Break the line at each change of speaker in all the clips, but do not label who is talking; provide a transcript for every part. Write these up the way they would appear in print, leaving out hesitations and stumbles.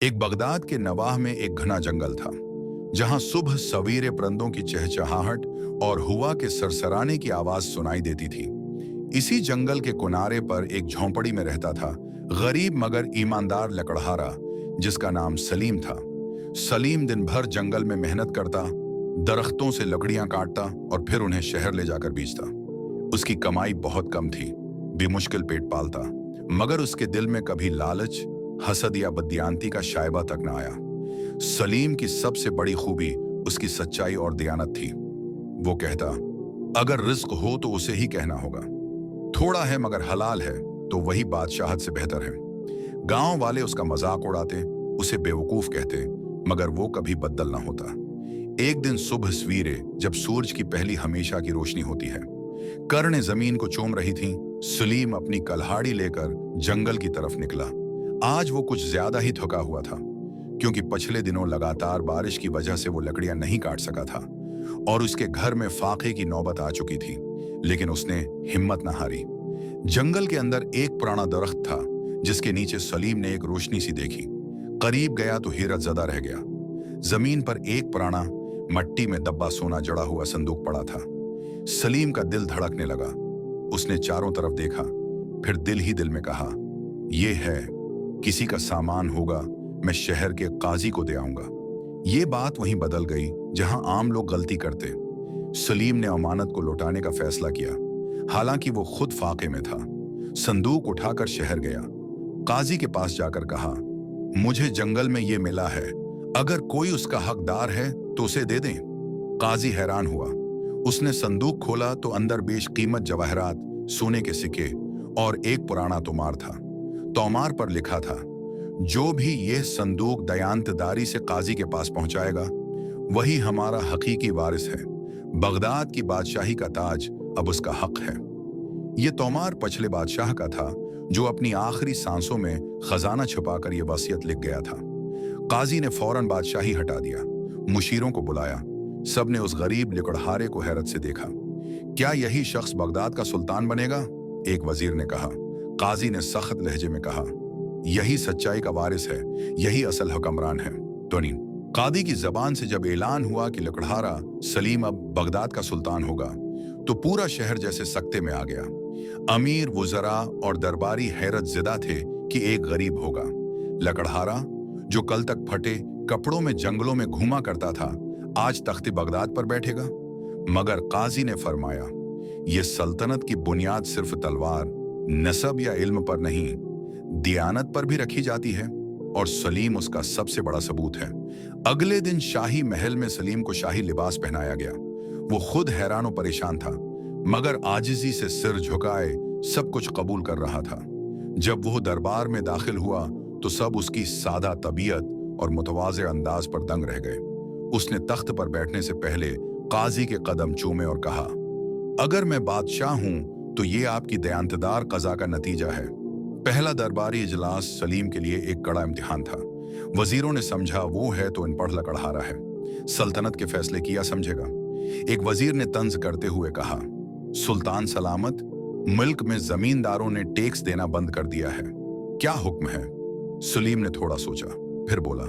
एक बगदाद के नवाह में एक घना जंगल था, जहां सुबह सवेरे परिंदों की चहचहाहट और हुआ के सरसराने की आवाज सुनाई देती थी। इसी जंगल के किनारे पर एक झोंपड़ी में रहता था गरीब मगर ईमानदार लकड़हारा, जिसका नाम सलीम था। सलीम दिन भर जंगल में मेहनत करता, दरख्तों से लकड़ियां काटता और फिर उन्हें शहर ले जाकर बेचता। उसकी कमाई बहुत कम थी, बेमुश्किल पेट पालता, मगर उसके दिल में कभी लालच, हसद या बददियानती का शायबा तक न आया। सलीम की सबसे बड़ी खूबी उसकी सच्चाई और दयानत थी। वो कहता, अगर रिज्क हो तो उसे ही कहना होगा, थोड़ा है मगर हलाल है तो वही बादशाहत से बेहतर है। गांव वाले उसका मजाक उड़ाते, उसे बेवकूफ कहते, मगर वो कभी बदल ना होता। एक दिन सुबह सवेरे जब सूरज की पहली हमेशा की रोशनी होती है, कर्ने जमीन को चूम रही थी, सलीम अपनी कल्हाड़ी लेकर जंगल की तरफ निकला। आज वो कुछ ज्यादा ही थका हुआ था, क्योंकि पिछले दिनों लगातार बारिश की वजह से वो लकड़ियां नहीं काट सका था और उसके घर में फाके की नौबत आ चुकी थी। लेकिन उसने हिम्मत न हारी। जंगल के अंदर एक पुराना दरख्त था, जिसके नीचे सलीम ने एक रोशनी सी देखी। करीब गया तो हैरत ज़दा रह गया। जमीन पर एक पुराना मट्टी में दब्बा सोना जड़ा हुआ संदूक पड़ा था। सलीम का दिल धड़कने लगा। उसने चारों तरफ देखा, फिर दिल ही दिल में कहा, यह है, किसी का सामान होगा, मैं शहर के काजी को दे आऊंगा। ये बात वहीं बदल गई जहां आम लोग गलती करते। सलीम ने अमानत को लौटाने का फैसला किया, हालांकि वो खुद फाके में था। संदूक उठाकर शहर गया। काजी के पास जाकर कहा, मुझे जंगल में ये मिला है, अगर कोई उसका हकदार है तो उसे दे दें। काजी हैरान हुआ। उसने संदूक खोला तो अंदर बेशकीमत जवाहरात, सोने के सिक्के और एक पुराना तोमार था। तोमार पर लिखा था, जो भी यह संदूक दयांतदारी से काजी के पास पहुंचाएगा, वही हमारा हकीकी वारिस है। बगदाद की बादशाही का ताज अब उसका हक है। यह तोमार पिछले बादशाह का था, जो अपनी आखिरी सांसों में खजाना छुपाकर यह वसीयत लिख गया था। काजी ने फौरन बादशाही हटा दिया, मुशीरों को बुलाया। सबने उस गरीब लिकड़हारे को हैरत से देखा। क्या यही शख्स बगदाद का सुल्तान बनेगा? एक वजीर ने कहा। काजी ने सख्त लहजे में कहा, यही सच्चाई का वारिस है, यही असल हुक्मरान है। टोनी कादी की जबान से जब ऐलान हुआ कि लकड़हारा सलीम अब बगदाद का सुल्तान होगा, तो पूरा शहर जैसे सकते में आ गया। अमीर, वुज़रा और दरबारी हैरत ज़िदा थे कि एक गरीब होगा। लकड़हारा, जो कल तक फटे कपड़ों में जंगलों में घूमा करता था, आज तख्ते बगदाद पर बैठेगा। मगर काजी ने फरमाया, यह सल्तनत की बुनियाद सिर्फ तलवार, नसब या इल्म पर नहीं, दियानत पर भी रखी जाती है, और सलीम उसका सबसे बड़ा सबूत है। अगले दिन शाही महल में सलीम को शाही लिबास पहनाया गया। वो खुद हैरान और परेशान था, मगर आजिजी से सिर झुकाए सब कुछ कबूल कर रहा था। जब वो दरबार में दाखिल हुआ तो सब उसकी सादा तबीयत और मुतवाज़े अंदाज पर दंग रह गए। उसने तख्त पर बैठने से पहले काजी के कदम चूमे और कहा, अगर मैं बादशाह हूं तो ये आपकी दयांतदार कज़ा का नतीजा है। पहला दरबारी इजलास सलीम के लिए एक कड़ा इम्तिहान था। वजीरों ने समझा वो है तो इन पढ़ लकड़हारा है, सल्तनत के फैसले किया समझेगा। एक वजीर ने तंज करते हुए कहा, सुल्तान सलामत, मुल्क में जमींदारों ने टैक्स देना बंद कर दिया है, क्या हुक्म है? सलीम ने थोड़ा सोचा, फिर बोला,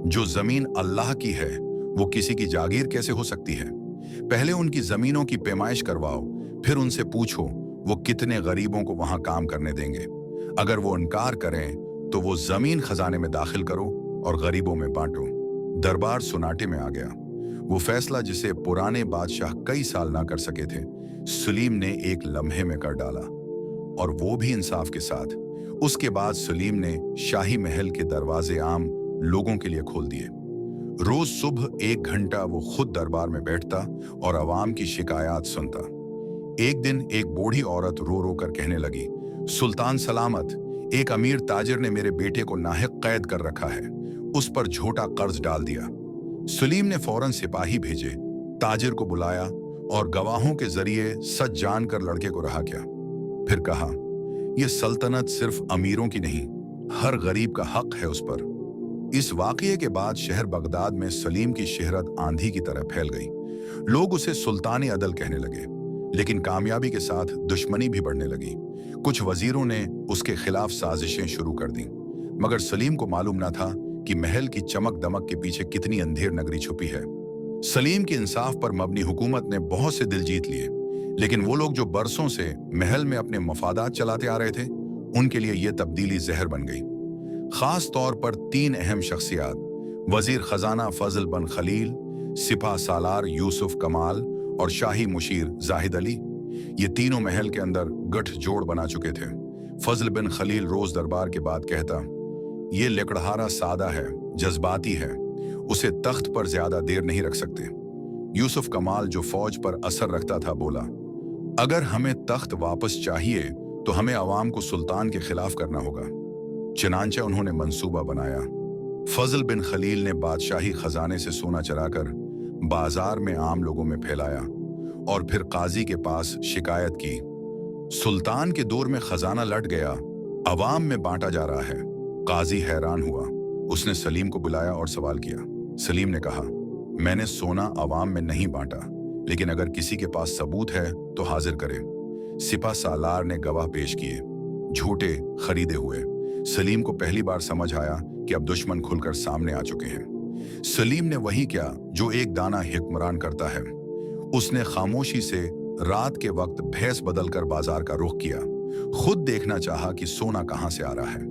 जो जमीन अल्लाह की है वो किसी की जागीर कैसे हो सकती है? पहले उनकी जमीनों की पैमाइश करवाओ, फिर उनसे पूछो वो कितने गरीबों को वहां काम करने देंगे। अगर वो इनकार करें तो वो जमीन खजाने में दाखिल करो और गरीबों में बांटो। दरबार सुनाटे में आ गया। वो फैसला जिसे पुराने बादशाह कई साल ना कर सके थे, सलीम ने एक लम्हे में कर डाला, और वो भी इंसाफ के साथ। उसके बाद सलीम ने शाही महल के दरवाजे आम लोगों के लिए खोल दिए। रोज सुबह 1 घंटा वो खुद दरबार में बैठता और अवाम की शिकायत सुनता। एक दिन एक बूढ़ी औरत रो रो कर कहने लगी, सुल्तान सलामत, एक अमीर ताजिर ने मेरे बेटे को नाहक कैद कर रखा है, उस पर झूठा कर्ज डाल दिया। सलीम ने फौरन सिपाही भेजे, ताजिर को बुलाया और गवाहों के जरिए सच जानकर लड़के को रहा किया। फिर कहा, यह सल्तनत सिर्फ अमीरों की नहीं, हर गरीब का हक है उस पर। इस वाकये के बाद शहर बगदाद में सलीम की शहरत आंधी की तरह फैल गई। लोग उसे सुल्तान अदल कहने लगे, लेकिन कामयाबी के साथ दुश्मनी भी बढ़ने लगी। कुछ वजीरों ने उसके खिलाफ साजिशें शुरू कर दी, मगर सलीम को मालूम न था कि महल की चमक दमक के पीछे कितनी अंधेर नगरी छुपी है। सलीम की इंसाफ पर मबनी हुकूमत ने बहुत से दिल जीत लिए, लेकिन वो लोग जो बरसों से महल में अपने मफादात चलाते आ रहे थे, उनके लिए ये तब्दीली जहर बन गई। खास तौर पर 3 अहम शख्सियात, वजीर खजाना फजल बिन खलील, सिपा सालार यूसुफ कमाल और शाही मुशीर जाहिद अली, ये तीनों महल के अंदर गठजोड़ बना चुके थे। फजल बिन खलील रोज दरबार के बाद कहता, ये लकड़हारा सादा है, जज्बाती है, उसे तख्त पर ज्यादा देर नहीं रख सकते। यूसुफ कमाल जो फौज पर असर रखता था बोला, अगर हमें तख्त वापस चाहिए तो हमें अवाम को सुल्तान के खिलाफ करना होगा। चनांचे उन्होंने मंसूबा बनाया। फजल बिन खलील ने बादशाही खजाने से सोना चराकर बाजार में आम लोगों में फैलाया और फिर काजी के पास शिकायत की, सुल्तान के दौर में खजाना लट गया, अवाम में बांटा जा रहा है। काजी हैरान हुआ, उसने सलीम को बुलाया और सवाल किया। सलीम ने कहा, मैंने सोना अवाम में नहीं बांटा, लेकिन अगर किसी के पास सबूत है तो हाजिर करे। सिपा सालार ने गवाह पेश किए, झूठे खरीदे हुए। सलीम को पहली बार समझ आया कि अब दुश्मन खुलकर सामने आ चुके हैं। सलीम ने वही किया जो एक दाना हुक्मरान करता है। उसने खामोशी से रात के वक्त भैंस बदलकर बाजार का रुख किया। खुद देखना चाहा कि सोना कहां से आ रहा है।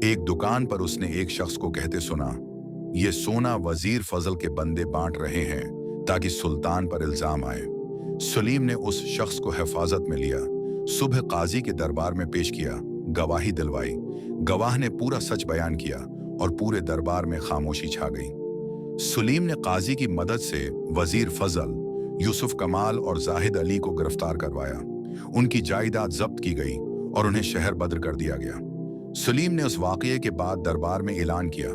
एक दुकान पर उसने एक शख्स को कहते सुना, ये सोना वजीर फजल के बंदे बांट रहे हैं ताकि सुल्तान पर इल्जाम आए। सलीम ने उस शख्स को हिफाजत में लिया, सुबह काजी के दरबार में पेश किया, गवाही दिलवाई। गवाह ने पूरा सच बयान किया और पूरे दरबार में खामोशी छा गई। सलीम ने काजी की मदद से वजीर फजल, यूसुफ कमाल और जाहिद अली को गिरफ्तार करवाया। उनकी जायदाद जब्त की गई और उन्हें शहर बद्र कर दिया गया। सलीम ने उस वाकये के बाद दरबार में ऐलान किया,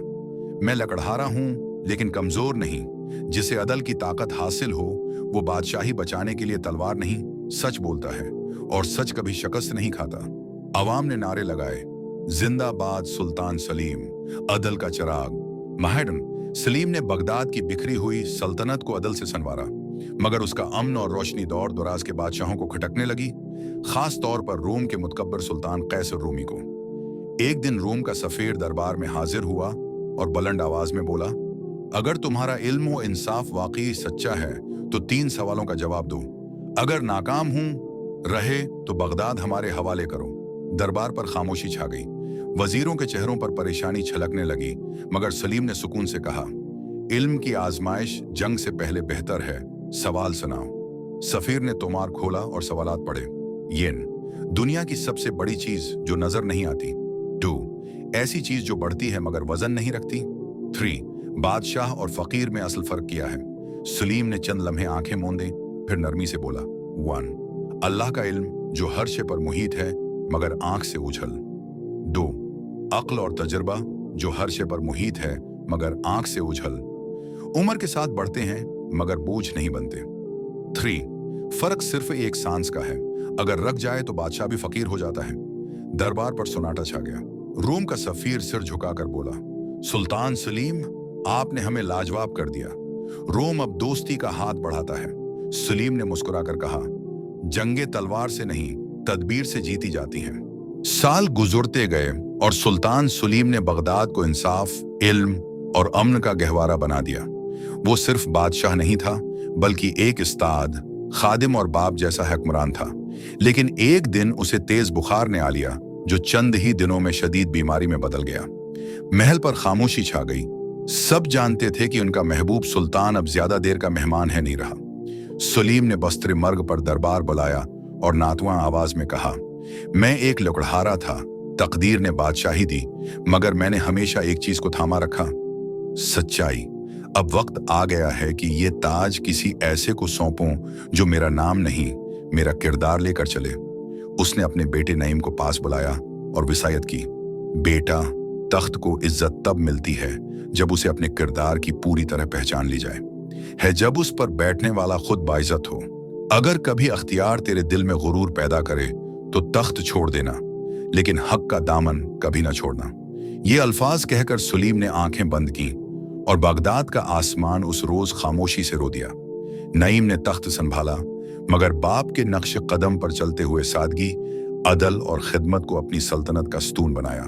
मैं लकड़हारा हूं लेकिन कमजोर नहीं। जिसे अदल की ताकत हासिल हो वो बादशाही बचाने के लिए तलवार नहीं, सच बोलता है और सच कभी शिकस्त नहीं खाता। अवाम ने नारे लगाए, जिंदाबाद सुल्तान सलीम, अदल का चिराग। महाडन सलीम ने बगदाद की बिखरी हुई सल्तनत को अदल से संवारा, मगर उसका अमन और रोशनी दौर दराज के बादशाहों को खटकने लगी, खास तौर पर रोम के मुतकब्बर सुल्तान कैसर रूमी को। एक दिन रोम का सफीर दरबार में हाजिर हुआ और बुलंद आवाज में बोला, अगर तुम्हारा इल्म व इंसाफ वाकई सच्चा है तो 3 सवालों का जवाब दो। अगर नाकाम हूं रहे तो बगदाद हमारे हवाले करो। दरबार पर खामोशी छा गई। वजीरों के चेहरों पर परेशानी छलकने लगी, मगर सलीम ने सुकून से कहा, इल्म की आजमाइश जंग से पहले बेहतर है, सवाल सुनाओ। सफीर ने तोमार खोला और सवालात पढ़े। येन, दुनिया की सबसे बड़ी चीज जो नजर नहीं आती। 2, ऐसी चीज जो बढ़ती है मगर वजन नहीं रखती। 3, बादशाह और फकीर में असल फर्क किया है। सलीम ने चंद लम्हे आंखें मूंदे, फिर नरमी से बोला, 1, अल्लाह का इल्म जो हर शे पर मुहीत है मगर आंख से उछल। 2, अक्ल और तजर्बा जो हर शे पर मुहीत है मगर आंख से उछल। उम्र के साथ बढ़ते हैं मगर बोझ नहीं बनते। 3, फर्क सिर्फ एक सांस का है, अगर रख जाए तो बादशाह भी फकीर हो जाता है। दरबार पर सन्नाटा छा गया। रोम का सफीर सिर झुकाकर बोला, सुल्तान सलीम, आपने हमें लाजवाब कर दिया। रोम अब दोस्ती का हाथ बढ़ाता है। सलीम ने मुस्कुराकर कहा, जंगे तलवार से नहीं तदबीर से जीती जाती हैं। साल गुजरते गए और सुल्तान सलीम ने बगदाद को इंसाफ, इल्म और अमन का गहवारा बना दिया। वो सिर्फ बादशाह नहीं था बल्कि एक उस्ताद, खादिम और बाप जैसा हुक्मरान था। लेकिन एक दिन उसे तेज बुखार ने आ लिया जो चंद ही दिनों में शदीद बीमारी में बदल गया। महल पर खामोशी छा गई। सब जानते थे कि उनका महबूब सुल्तान अब ज्यादा देर का मेहमान है नहीं रहा। सलीम ने बस्तर मर्ग पर दरबार बुलाया और नातवां आवाज में कहा, मैं एक लकड़हारा था, तकदीर ने बादशाही दी, मगर मैंने हमेशा एक चीज को थामा रखा, सच्चाई। अब वक्त आ गया है कि ये ताज किसी ऐसे को सौंपूं जो मेरा नाम नहीं, मेरा किरदार लेकर चले। उसने अपने बेटे नईम को पास बुलाया और विसायत की, बेटा, तख्त को इज्जत तब मिलती है जब उसे अपने किरदार की पूरी तरह पहचान ली जाए, है जब उस पर बैठने वाला खुद बाइज्जत हो। अगर कभी अख्तियार तेरे दिल में गुरूर पैदा करे तो तख्त छोड़ देना, लेकिन हक का दामन कभी ना छोड़ना। ये अल्फाज कहकर सलीम ने आंखें बंद की और बगदाद का आसमान उस रोज खामोशी से रो दिया। नईम ने तख्त संभाला, मगर बाप के नक्श कदम पर चलते हुए सादगी, अदल और खिदमत को अपनी सल्तनत का स्तून बनाया।